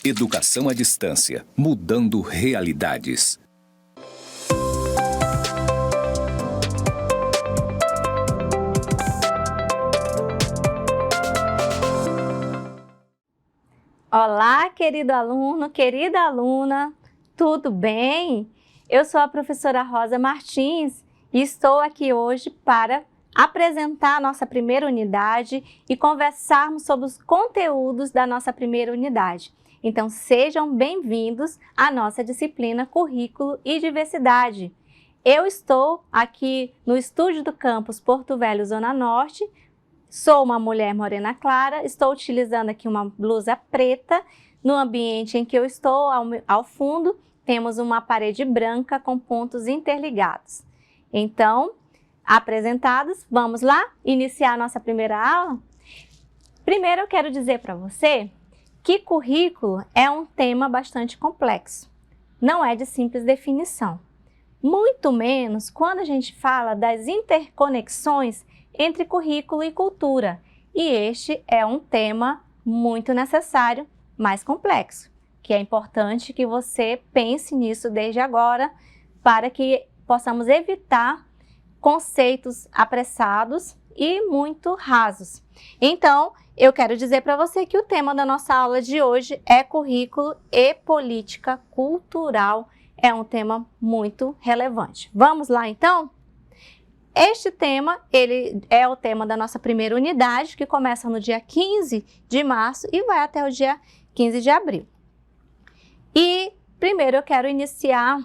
Educação à distância, mudando realidades. Olá, querido aluno, querida aluna, tudo bem? Eu sou a professora Rosa Martins e estou aqui hoje para apresentar a nossa primeira unidade e conversarmos sobre os conteúdos da nossa primeira unidade. Então, sejam bem-vindos à nossa disciplina Currículo e Diversidade. Eu estou aqui no estúdio do campus Porto Velho, Zona Norte. Sou uma mulher morena clara, estou utilizando aqui uma blusa preta. No ambiente em que eu estou, ao fundo, temos uma parede branca com pontos interligados. Então, apresentados, vamos lá iniciar a nossa primeira aula? Primeiro eu quero dizer para você que currículo é um tema bastante complexo. Não é de simples definição. Muito menos quando a gente fala das interconexões entre currículo e cultura. E este é um tema muito necessário, mais complexo, que é importante que você pense nisso desde agora para que possamos evitar conceitos apressados e muito rasos. Então, eu quero dizer para você que o tema da nossa aula de hoje é currículo e política cultural. É um tema muito relevante. Vamos lá, então? Este tema, ele é o tema da nossa primeira unidade, que começa no dia 15 de março e vai até o dia 15 de abril. E primeiro eu quero iniciar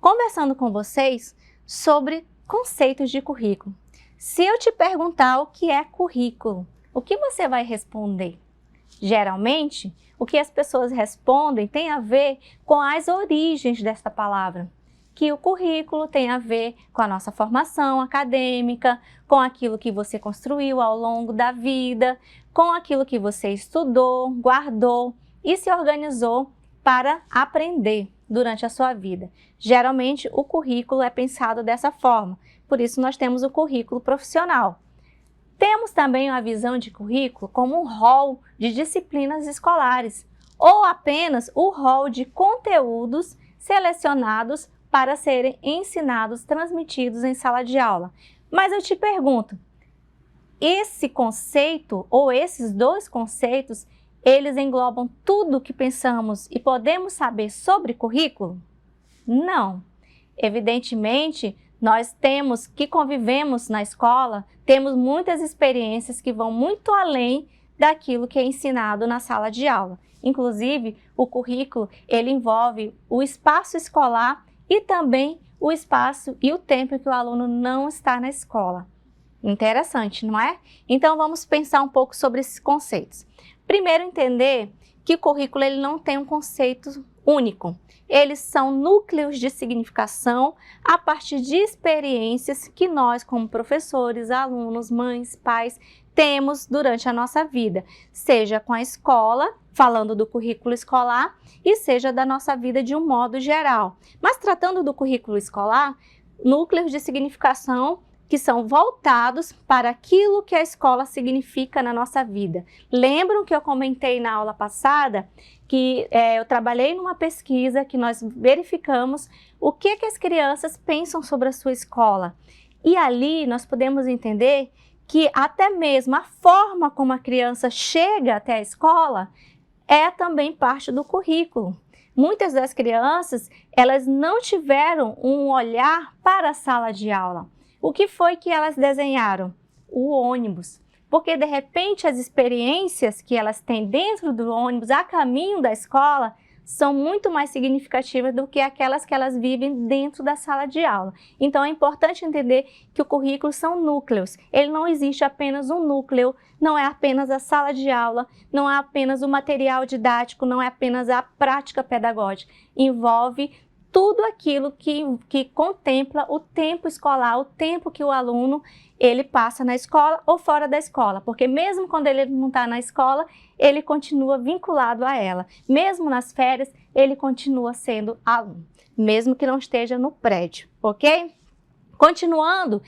conversando com vocês sobre conceitos de currículo. Se eu te perguntar o que é currículo, o que você vai responder? Geralmente, o que as pessoas respondem tem a ver com as origens desta palavra. Que o currículo tem a ver com a nossa formação acadêmica, com aquilo que você construiu ao longo da vida, com aquilo que você estudou, guardou e se organizou para aprender durante a sua vida. Geralmente, o currículo é pensado dessa forma, por isso nós temos o currículo profissional. Temos também a visão de currículo como um rol de disciplinas escolares, ou apenas o rol de conteúdos selecionados para serem ensinados, transmitidos em sala de aula. Mas eu te pergunto, esse conceito ou esses dois conceitos, eles englobam tudo o que pensamos e podemos saber sobre currículo? Não. Evidentemente, nós temos que convivemos na escola, temos muitas experiências que vão muito além daquilo que é ensinado na sala de aula. Inclusive, o currículo, ele envolve o espaço escolar e também o espaço e o tempo que o aluno não está na escola. Interessante, não é? Então, vamos pensar um pouco sobre esses conceitos. Primeiro, entender que o currículo ele não tem um conceito único. Eles são núcleos de significação a partir de experiências que nós, como professores, alunos, mães, pais, temos durante a nossa vida, seja com a escola, falando do currículo escolar, e seja da nossa vida de um modo geral. Mas tratando do currículo escolar, núcleos de significação que são voltados para aquilo que a escola significa na nossa vida. Lembram que eu comentei na aula passada que eu trabalhei numa pesquisa que nós verificamos o que as crianças pensam sobre a sua escola. E ali nós podemos entender que até mesmo a forma como a criança chega até a escola é também parte do currículo. Muitas das crianças, elas não tiveram um olhar para a sala de aula. O que foi que elas desenharam? O ônibus. Porque, de repente, as experiências que elas têm dentro do ônibus, a caminho da escola, são muito mais significativas do que aquelas que elas vivem dentro da sala de aula. Então, é importante entender que o currículo são núcleos. Ele não existe apenas um núcleo, não é apenas a sala de aula, não é apenas o material didático, não é apenas a prática pedagógica. Envolve tudo aquilo que contempla o tempo escolar, o tempo que o aluno ele passa na escola ou fora da escola, porque mesmo quando ele não está na escola, ele continua vinculado a ela. Mesmo nas férias, ele continua sendo aluno, mesmo que não esteja no prédio, ok? Continuando,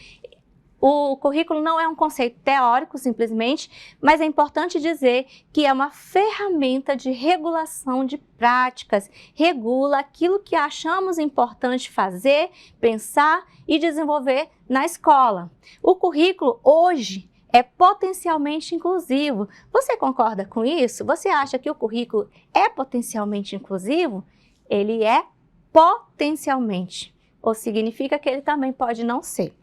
O currículo não é um conceito teórico, simplesmente, mas é importante dizer que é uma ferramenta de regulação de práticas, regula aquilo que achamos importante fazer, pensar e desenvolver na escola. O currículo hoje é potencialmente inclusivo. Você concorda com isso? Você acha que o currículo é potencialmente inclusivo? Ele é potencialmente, ou significa que ele também pode não ser.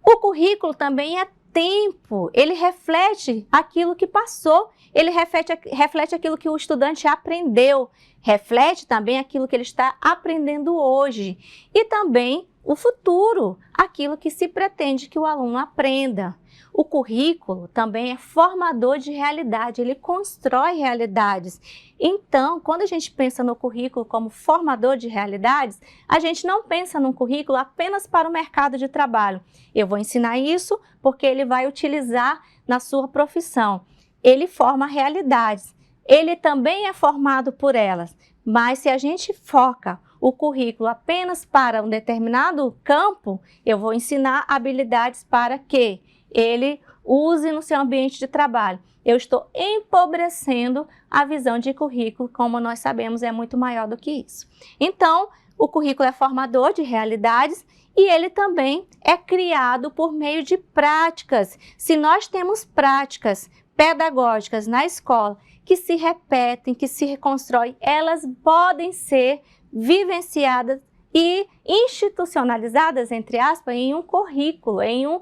O currículo também é tempo, ele reflete aquilo que passou, ele reflete aquilo que o estudante aprendeu, reflete também aquilo que ele está aprendendo hoje e também o futuro, aquilo que se pretende que o aluno aprenda. O currículo também é formador de realidade, ele constrói realidades. Então, quando a gente pensa no currículo como formador de realidades, a gente não pensa num currículo apenas para o mercado de trabalho. Eu vou ensinar isso porque ele vai utilizar na sua profissão. Ele forma realidades, ele também é formado por elas, mas se a gente foca o currículo apenas para um determinado campo, eu vou ensinar habilidades para que ele use no seu ambiente de trabalho. Eu estou empobrecendo a visão de currículo, como nós sabemos, é muito maior do que isso. Então, o currículo é formador de realidades e ele também é criado por meio de práticas. Se nós temos práticas pedagógicas na escola que se repetem, que se reconstroem, elas podem ser vivenciadas e institucionalizadas, entre aspas, em um currículo, em um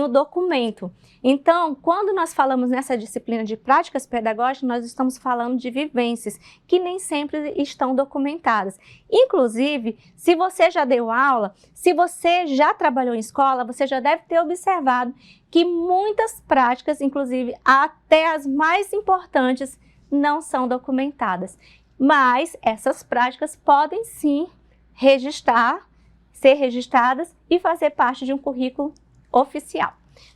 documento. Então, quando nós falamos nessa disciplina de práticas pedagógicas, nós estamos falando de vivências que nem sempre estão documentadas. Inclusive, se você já deu aula, se você já trabalhou em escola, você já deve ter observado que muitas práticas, inclusive até as mais importantes, não são documentadas. Mas essas práticas podem sim ser registradas e fazer parte de um currículo oficial.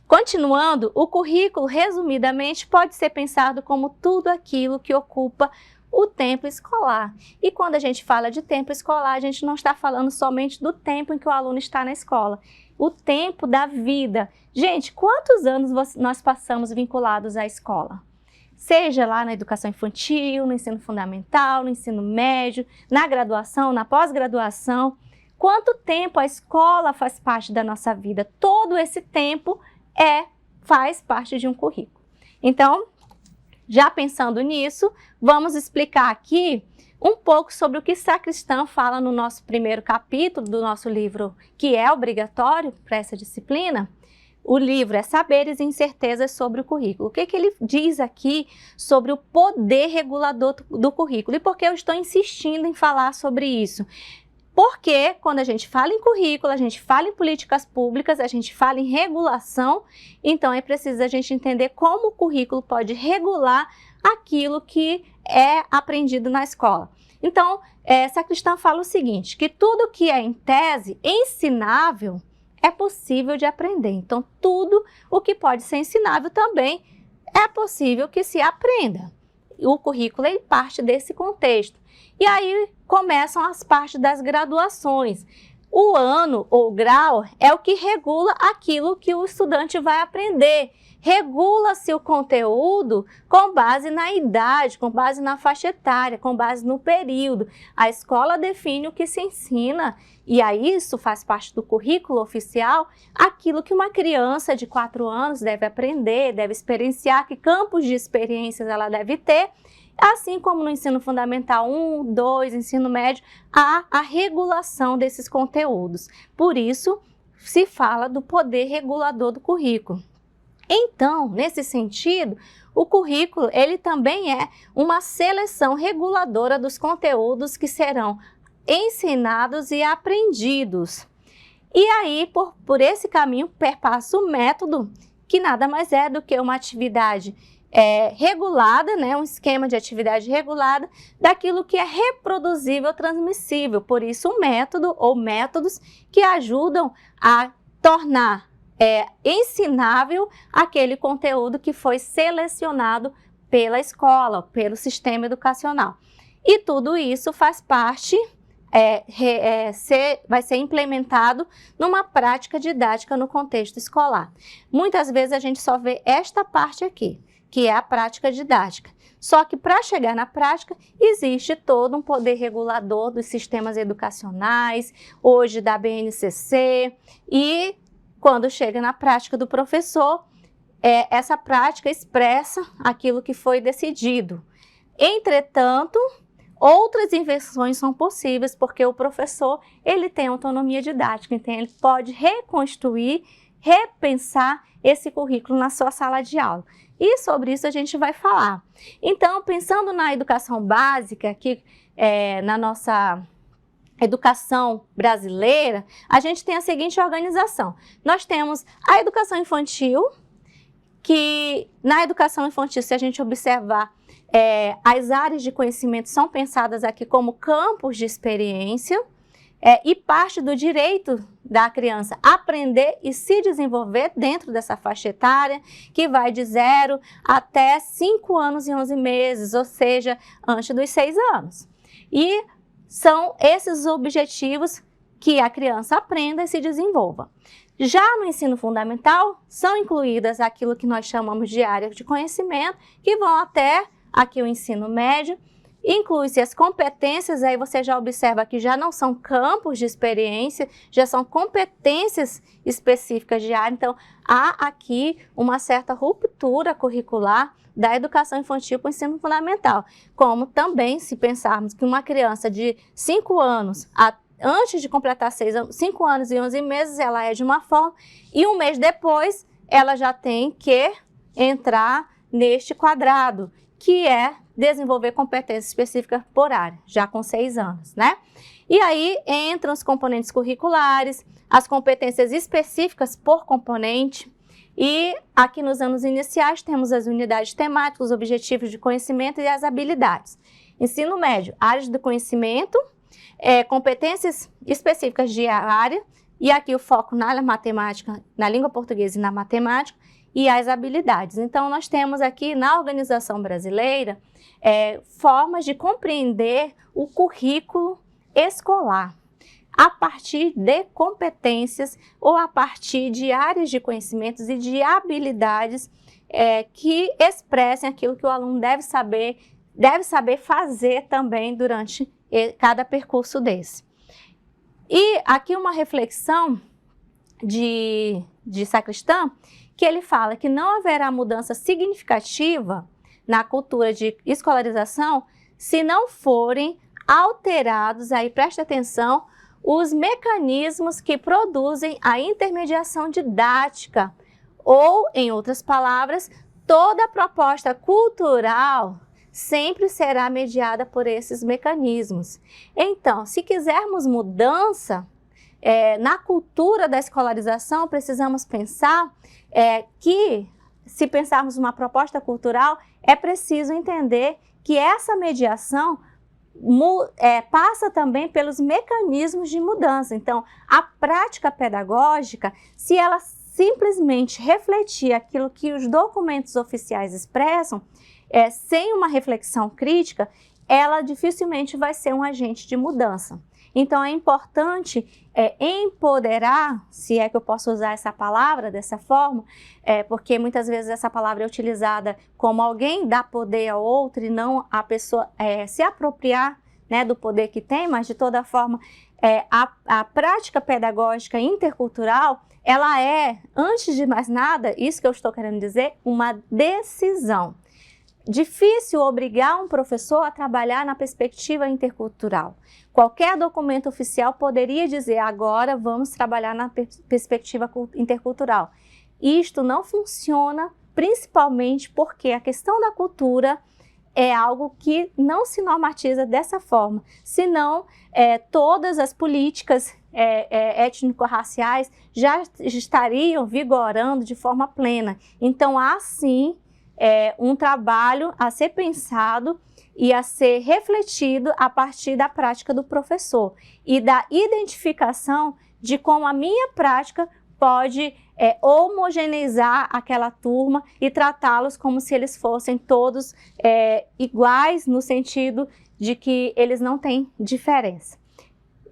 Continuando, o currículo, resumidamente, pode ser pensado como tudo aquilo que ocupa o tempo escolar. E quando a gente fala de tempo escolar, a gente não está falando somente do tempo em que o aluno está na escola, o tempo da vida. Gente, quantos anos nós passamos vinculados à escola? Seja lá na educação infantil, no ensino fundamental, no ensino médio, na graduação, na pós-graduação. Quanto tempo a escola faz parte da nossa vida? Todo esse tempo faz parte de um currículo. Então, já pensando nisso, vamos explicar aqui um pouco sobre o que Sacristã fala no nosso primeiro capítulo do nosso livro, que é obrigatório para essa disciplina. O livro é Saberes e Incertezas sobre o Currículo. O que ele diz aqui sobre o poder regulador do currículo? E por que eu estou insistindo em falar sobre isso? Porque quando a gente fala em currículo, a gente fala em políticas públicas, a gente fala em regulação, então é preciso a gente entender como o currículo pode regular aquilo que é aprendido na escola. Então, Sacristã fala o seguinte, que tudo que é em tese ensinável é possível de aprender. Então, tudo o que pode ser ensinável também é possível que se aprenda. O currículo é parte desse contexto. E aí começam as partes das graduações. O ano ou grau é o que regula aquilo que o estudante vai aprender. Regula-se o conteúdo com base na idade, com base na faixa etária, com base no período. A escola define o que se ensina e aí isso faz parte do currículo oficial, aquilo que uma criança de 4 anos deve aprender, deve experienciar, que campos de experiências ela deve ter. Assim como no ensino fundamental 1, 2, ensino médio, há a regulação desses conteúdos. Por isso, se fala do poder regulador do currículo. Então, nesse sentido, o currículo ele também é uma seleção reguladora dos conteúdos que serão ensinados e aprendidos. E aí, por esse caminho, perpassa o método, que nada mais é do que uma atividade regulada, né, um esquema de atividade regulada daquilo que é reproduzível, transmissível. Por isso, o método ou métodos que ajudam a tornar ensinável aquele conteúdo que foi selecionado pela escola, pelo sistema educacional. E tudo isso faz parte vai ser implementado numa prática didática no contexto escolar. Muitas vezes a gente só vê esta parte aqui, que é a prática didática. Só que para chegar na prática, existe todo um poder regulador dos sistemas educacionais, hoje da BNCC, e quando chega na prática do professor, essa prática expressa aquilo que foi decidido. Entretanto, outras inversões são possíveis, porque o professor ele tem autonomia didática, então ele pode reconstruir, repensar esse currículo na sua sala de aula. E sobre isso a gente vai falar. Então, pensando na educação básica, que na nossa educação brasileira, a gente tem a seguinte organização. Nós temos a educação infantil, que na educação infantil, se a gente observar, as áreas de conhecimento são pensadas aqui como campos de experiência, e parte do direito da criança aprender e se desenvolver dentro dessa faixa etária, que vai de 0 até 5 anos e 11 meses, ou seja, antes dos 6 anos. E são esses os objetivos que a criança aprenda e se desenvolva. Já no ensino fundamental, são incluídas aquilo que nós chamamos de áreas de conhecimento, que vão até aqui o ensino médio. Inclui-se as competências, aí você já observa que já não são campos de experiência, já são competências específicas de área. Então, há aqui uma certa ruptura curricular da educação infantil para o ensino fundamental. Como também, se pensarmos que uma criança de 5 anos, antes de completar 5 anos e 11 meses, ela é de uma forma, e um mês depois, ela já tem que entrar neste quadrado, que é desenvolver competências específicas por área, já com 6 anos, né? E aí entram os componentes curriculares, as competências específicas por componente, e aqui nos anos iniciais temos as unidades temáticas, os objetivos de conhecimento e as habilidades. Ensino médio, áreas do conhecimento, competências específicas de área, e aqui o foco na matemática, na língua portuguesa e na matemática, e as habilidades. Então, nós temos aqui na organização brasileira formas de compreender o currículo escolar a partir de competências ou a partir de áreas de conhecimentos e de habilidades que expressem aquilo que o aluno deve saber fazer também durante cada percurso desse. E aqui uma reflexão de Sacristã, que ele fala que não haverá mudança significativa na cultura de escolarização se não forem alterados, aí preste atenção, os mecanismos que produzem a intermediação didática, ou, em outras palavras, toda a proposta cultural sempre será mediada por esses mecanismos. Então, se quisermos mudança na cultura da escolarização, precisamos pensar que, se pensarmos uma proposta cultural, é preciso entender que essa mediação passa também pelos mecanismos de mudança. Então, a prática pedagógica, se ela simplesmente refletir aquilo que os documentos oficiais expressam, sem uma reflexão crítica, ela dificilmente vai ser um agente de mudança. Então, é importante empoderar, se é que eu posso usar essa palavra dessa forma, porque muitas vezes essa palavra é utilizada como alguém dá poder ao outro e não a pessoa se apropriar, né, do poder que tem, mas de toda forma, a prática pedagógica intercultural, ela é, antes de mais nada, isso que eu estou querendo dizer, uma decisão. Difícil obrigar um professor a trabalhar na perspectiva intercultural. Qualquer documento oficial poderia dizer, agora vamos trabalhar na perspectiva intercultural. Isto não funciona, principalmente porque a questão da cultura é algo que não se normatiza dessa forma, senão todas as políticas étnico-raciais já estariam vigorando de forma plena. Então, há sim um trabalho a ser pensado e a ser refletido a partir da prática do professor e da identificação de como a minha prática pode homogeneizar aquela turma e tratá-los como se eles fossem todos iguais, no sentido de que eles não têm diferença.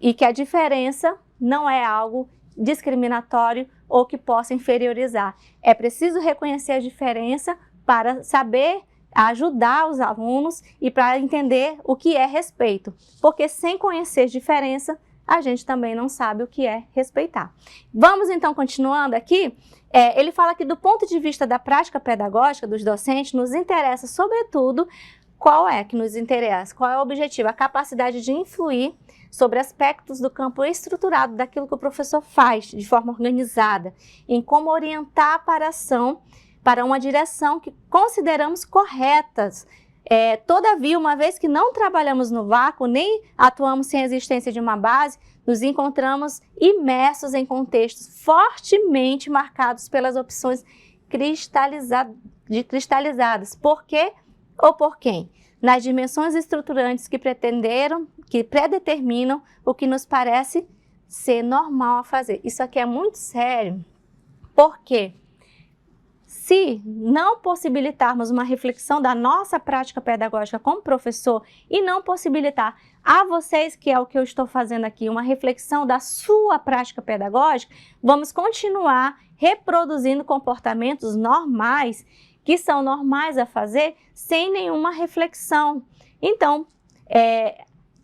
e que a diferença não é algo discriminatório ou que possa inferiorizar. É preciso reconhecer a diferença para saber ajudar os alunos e para entender o que é respeito, porque sem conhecer diferença, a gente também não sabe o que é respeitar. Vamos então continuando aqui. Ele fala que do ponto de vista da prática pedagógica dos docentes, nos interessa sobretudo qual é que nos interessa, qual é o objetivo, a capacidade de influir sobre aspectos do campo estruturado daquilo que o professor faz de forma organizada, em como orientar para a ação, para uma direção que consideramos corretas. Todavia, uma vez que não trabalhamos no vácuo, nem atuamos sem a existência de uma base, nos encontramos imersos em contextos fortemente marcados pelas opções cristalizadas. Por quê ou por quem? Nas dimensões estruturantes que predeterminam o que nos parece ser normal a fazer. Isso aqui é muito sério, porque se não possibilitarmos uma reflexão da nossa prática pedagógica como professor e não possibilitar a vocês, que é o que eu estou fazendo aqui, uma reflexão da sua prática pedagógica, vamos continuar reproduzindo comportamentos normais, que são normais a fazer, sem nenhuma reflexão. Então,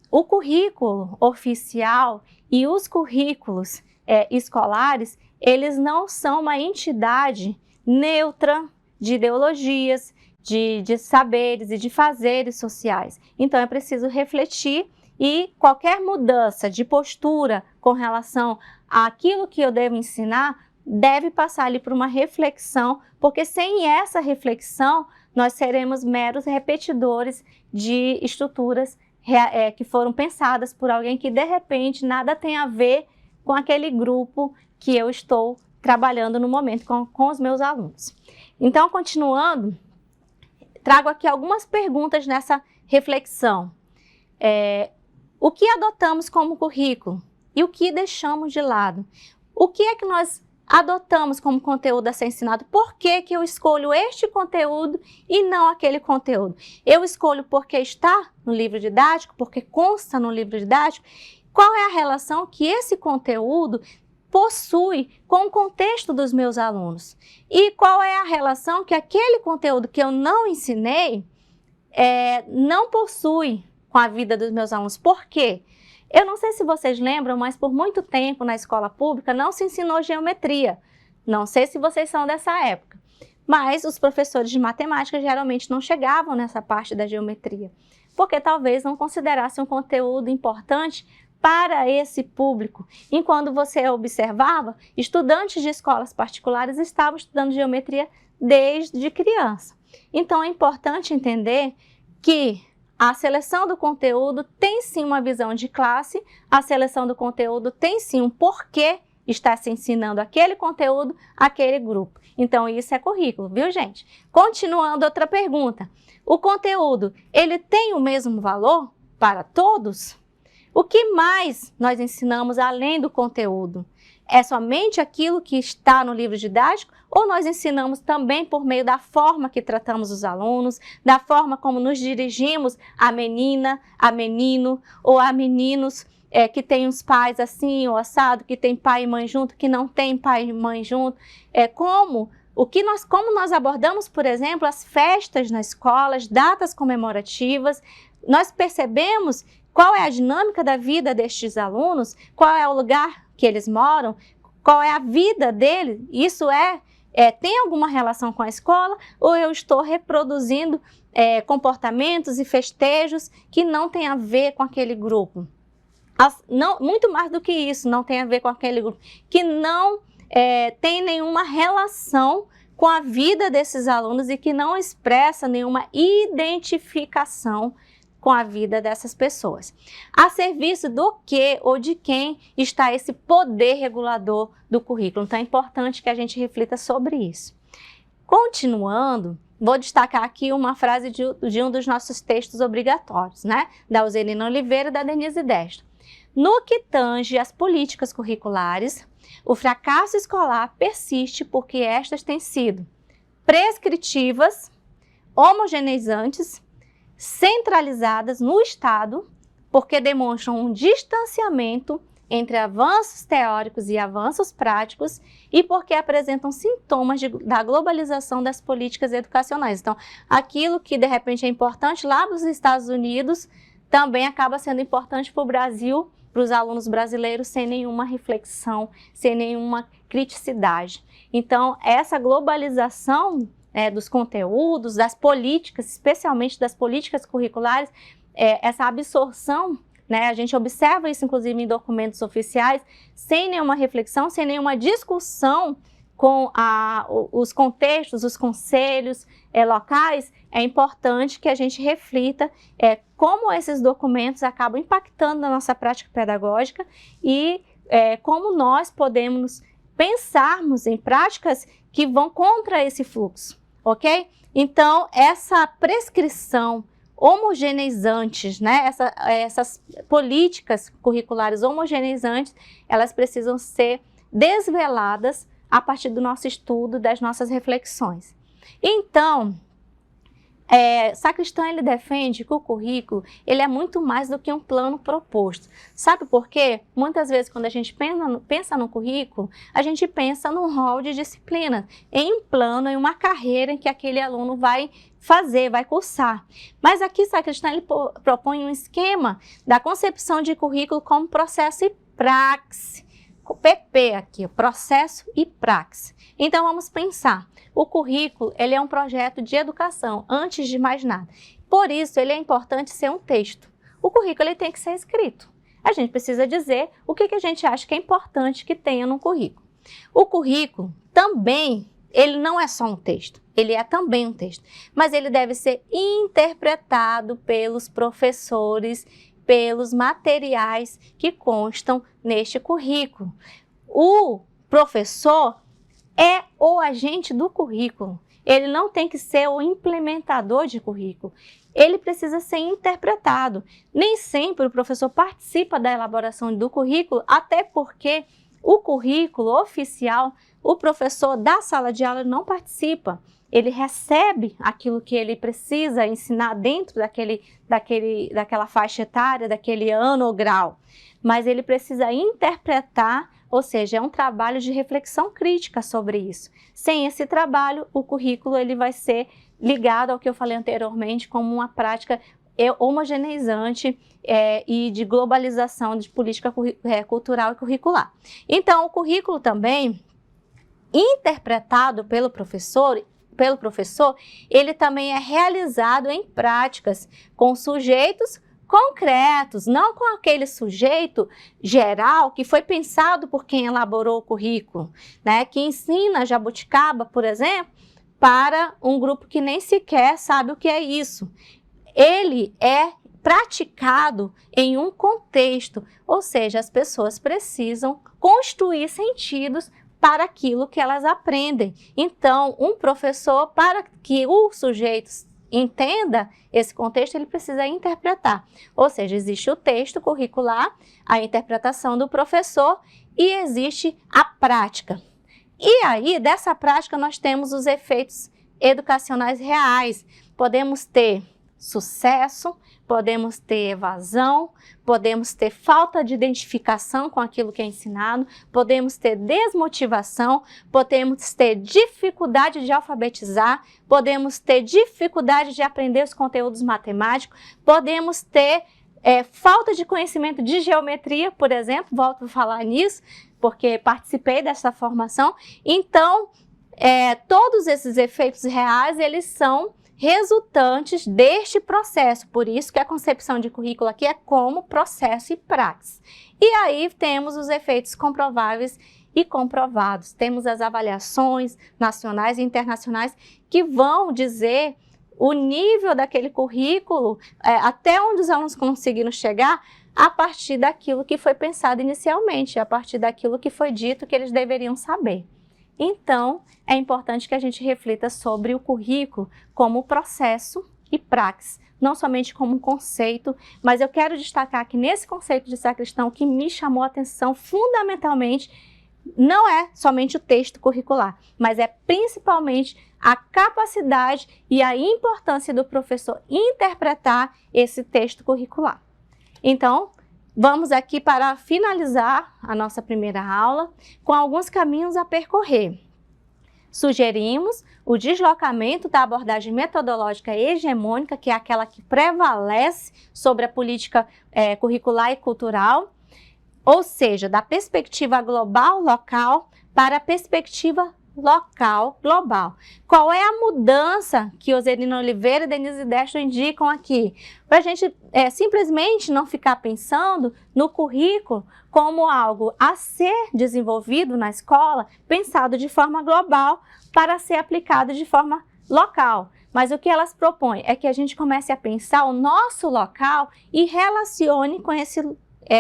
o currículo oficial e os currículos escolares, eles não são uma entidade neutra de ideologias, de saberes e de fazeres sociais. Então, é preciso refletir e qualquer mudança de postura com relação àquilo que eu devo ensinar deve passar ali por uma reflexão, porque sem essa reflexão nós seremos meros repetidores de estruturas que foram pensadas por alguém que de repente nada tem a ver com aquele grupo que eu estou trabalhando no momento com os meus alunos. Então, continuando, trago aqui algumas perguntas nessa reflexão. O que adotamos como currículo e o que deixamos de lado? O que é que nós adotamos como conteúdo a ser ensinado? Por que que eu escolho este conteúdo e não aquele conteúdo? Eu escolho porque está no livro didático, porque consta no livro didático? Qual é a relação que esse conteúdo possui com o contexto dos meus alunos? E qual é a relação que aquele conteúdo que eu não ensinei não possui com a vida dos meus alunos? Por quê? Eu não sei se vocês lembram, mas por muito tempo na escola pública não se ensinou geometria. Não sei se vocês são dessa época, mas os professores de matemática geralmente não chegavam nessa parte da geometria, porque talvez não considerassem um conteúdo importante para esse público. Enquanto você observava, estudantes de escolas particulares estavam estudando geometria desde criança. Então, é importante entender que a seleção do conteúdo tem sim uma visão de classe, a seleção do conteúdo tem sim um porquê está se ensinando aquele conteúdo àquele grupo. Então, isso é currículo, viu, gente? Continuando, outra pergunta. O conteúdo, ele tem o mesmo valor para todos? O que mais nós ensinamos além do conteúdo? É somente aquilo que está no livro didático ou nós ensinamos também por meio da forma que tratamos os alunos, da forma como nos dirigimos a menina, a menino ou a meninos que têm os pais assim ou assado, que tem pai e mãe junto, que não tem pai e mãe junto? Como nós abordamos, por exemplo, as festas na escola, as datas comemorativas, nós percebemos qual é a dinâmica da vida destes alunos, qual é o lugar que eles moram, qual é a vida deles. Isso tem alguma relação com a escola ou eu estou reproduzindo comportamentos e festejos que não têm a ver com aquele grupo? Muito mais do que isso, não tem a ver com aquele grupo, que não tem nenhuma relação com a vida desses alunos e que não expressa nenhuma identificação com a vida dessas pessoas. A serviço do que ou de quem está esse poder regulador do currículo? Então é importante que a gente reflita sobre isso. Continuando, vou destacar aqui uma frase de um dos nossos textos obrigatórios, né? Da Uzelina Oliveira e da Denise Destro. No que tange às políticas curriculares, o fracasso escolar persiste porque estas têm sido prescritivas, homogeneizantes, centralizadas no Estado, porque demonstram um distanciamento entre avanços teóricos e avanços práticos e porque apresentam sintomas da globalização das políticas educacionais. Então, aquilo que de repente é importante lá nos Estados Unidos também acaba sendo importante para o Brasil, para os alunos brasileiros, sem nenhuma reflexão, sem nenhuma criticidade. Então, essa globalização dos conteúdos, das políticas, especialmente das políticas curriculares, essa absorção, né, a gente observa isso inclusive em documentos oficiais, sem nenhuma reflexão, sem nenhuma discussão com os contextos, os conselhos locais. É importante que a gente reflita como esses documentos acabam impactando na nossa prática pedagógica e como nós podemos pensarmos em práticas que vão contra esse fluxo, ok? Então, essa prescrição homogeneizantes, né? Essas políticas curriculares homogeneizantes, elas precisam ser desveladas a partir do nosso estudo, das nossas reflexões. Então, Sacristã, ele defende que o currículo ele é muito mais do que um plano proposto. Sabe por quê? Muitas vezes, quando a gente pensa no currículo, a gente pensa num rol de disciplina, em um plano, em uma carreira em que aquele aluno vai fazer, vai cursar. Mas aqui, Sacristã, ele propõe um esquema da concepção de currículo como processo e praxe. O PP aqui, o processo e praxe. Então, vamos pensar. O currículo, ele é um projeto de educação, antes de mais nada. Por isso, ele é importante ser um texto. O currículo, ele tem que ser escrito. A gente precisa dizer o que a gente acha que é importante que tenha no currículo. O currículo também, ele não é só um texto, ele é também um texto, mas ele deve ser interpretado pelos professores, pelos materiais que constam neste currículo. O professor é o agente do currículo. Ele não tem que ser o implementador de currículo. Ele precisa ser interpretado. Nem sempre o professor participa da elaboração do currículo, até porque o currículo oficial, o professor da sala de aula não participa. Ele recebe aquilo que ele precisa ensinar dentro daquela faixa etária, daquele ano ou grau. Mas ele precisa interpretar, ou seja, é um trabalho de reflexão crítica sobre isso. Sem esse trabalho, o currículo ele vai ser ligado ao que eu falei anteriormente como uma prática homogeneizante e de globalização de política cultural e curricular. Então, o currículo também, interpretado pelo professor, ele também é realizado em práticas com sujeitos concretos, não com aquele sujeito geral que foi pensado por quem elaborou o currículo, né? Que ensina jabuticaba, por exemplo, para um grupo que nem sequer sabe o que é isso. Ele é praticado em um contexto, ou seja, as pessoas precisam construir sentidos para aquilo que elas aprendem. Então, um professor, para que o sujeito entenda esse contexto, ele precisa interpretar. Ou seja, existe o texto curricular, a interpretação do professor e existe a prática. E aí, dessa prática, nós temos os efeitos educacionais reais. Podemos ter sucesso, podemos ter evasão, podemos ter falta de identificação com aquilo que é ensinado, podemos ter desmotivação, podemos ter dificuldade de alfabetizar, podemos ter dificuldade de aprender os conteúdos matemáticos, podemos ter falta de conhecimento de geometria, por exemplo, volto a falar nisso, porque participei dessa formação. Então, todos esses efeitos reais, eles são resultantes deste processo, por isso que a concepção de currículo aqui é como processo e praxe. E aí temos os efeitos comprováveis e comprovados, temos as avaliações nacionais e internacionais que vão dizer o nível daquele currículo, até onde os alunos conseguiram chegar a partir daquilo que foi pensado inicialmente, a partir daquilo que foi dito que eles deveriam saber. Então, é importante que a gente reflita sobre o currículo como processo e praxe, não somente como um conceito, mas eu quero destacar que nesse conceito de Sacristã, o que me chamou a atenção fundamentalmente não é somente o texto curricular, mas é principalmente a capacidade e a importância do professor interpretar esse texto curricular. Então, vamos aqui para finalizar a nossa primeira aula com alguns caminhos a percorrer. Sugerimos o deslocamento da abordagem metodológica hegemônica, que é aquela que prevalece sobre a política curricular e cultural, ou seja, da perspectiva global local para a perspectiva local global. Qual é a mudança que Oserina Oliveira e Denise Destro indicam aqui? Para a gente simplesmente não ficar pensando no currículo como algo a ser desenvolvido na escola, pensado de forma global para ser aplicado de forma local. Mas o que elas propõem é que a gente comece a pensar o nosso local e relacione com esse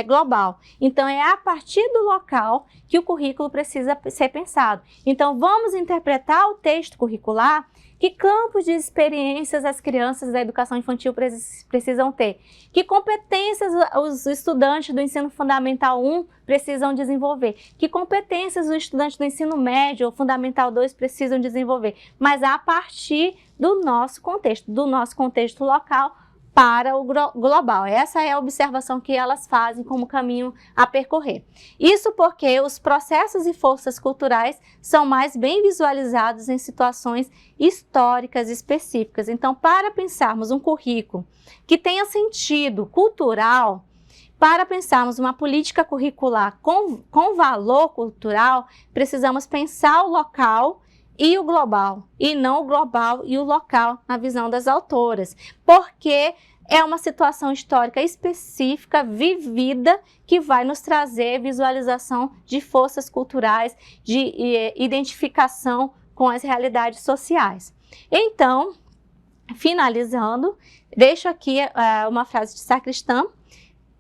global. Então, é a partir do local que o currículo precisa ser pensado. Então, vamos interpretar o texto curricular, que campos de experiências as crianças da educação infantil precisam ter, que competências os estudantes do ensino fundamental 1 precisam desenvolver, que competências os estudantes do ensino médio ou fundamental 2 precisam desenvolver, mas a partir do nosso contexto local, para o global. Essa é a observação que elas fazem como caminho a percorrer. Isso porque os processos e forças culturais são mais bem visualizados em situações históricas específicas. Então, para pensarmos um currículo que tenha sentido cultural, para pensarmos uma política curricular com valor cultural, precisamos pensar o local e o global, e não o global e o local na visão das autoras, porque é uma situação histórica específica, vivida, que vai nos trazer visualização de forças culturais, de identificação com as realidades sociais. Então, finalizando, deixo aqui uma frase de Sacristã,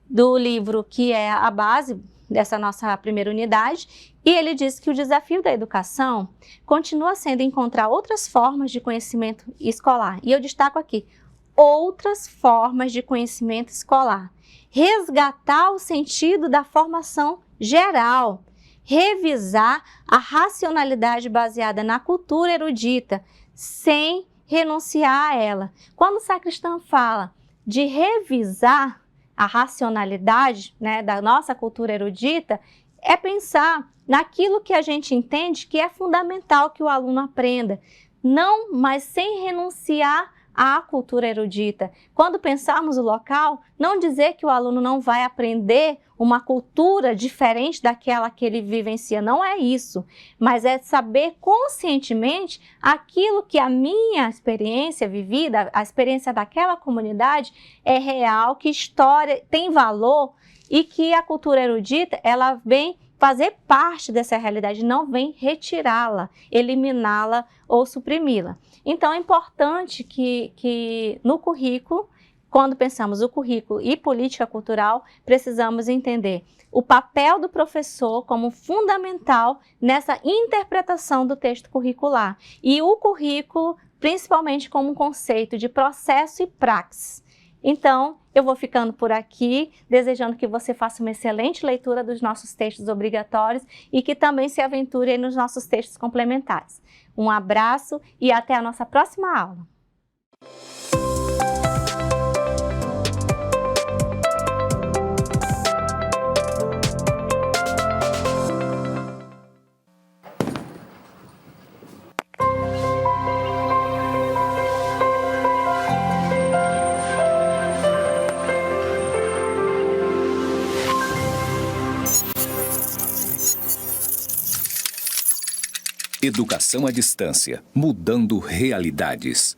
do livro que é a base dessa nossa primeira unidade, e ele diz que o desafio da educação continua sendo encontrar outras formas de conhecimento escolar. E eu destaco aqui, outras formas de conhecimento escolar. Resgatar o sentido da formação geral. Revisar a racionalidade baseada na cultura erudita, sem renunciar a ela. Quando o Sacristã fala de revisar a racionalidade, né, da nossa cultura erudita, é pensar naquilo que a gente entende que é fundamental que o aluno aprenda, não, mas sem renunciar à cultura erudita. Quando pensarmos o local, não dizer que o aluno não vai aprender uma cultura diferente daquela que ele vivencia, não é isso, mas é saber conscientemente aquilo que a minha experiência vivida, a experiência daquela comunidade é real, que história tem valor e que a cultura erudita, ela vem fazer parte dessa realidade, não vem retirá-la, eliminá-la ou suprimi-la. Então, é importante que no currículo, quando pensamos o currículo e política cultural, precisamos entender o papel do professor como fundamental nessa interpretação do texto curricular e o currículo, principalmente como um conceito de processo e praxis. Então, eu vou ficando por aqui, desejando que você faça uma excelente leitura dos nossos textos obrigatórios e que também se aventure aí nos nossos textos complementares. Um abraço e até a nossa próxima aula. Educação à distância, mudando realidades.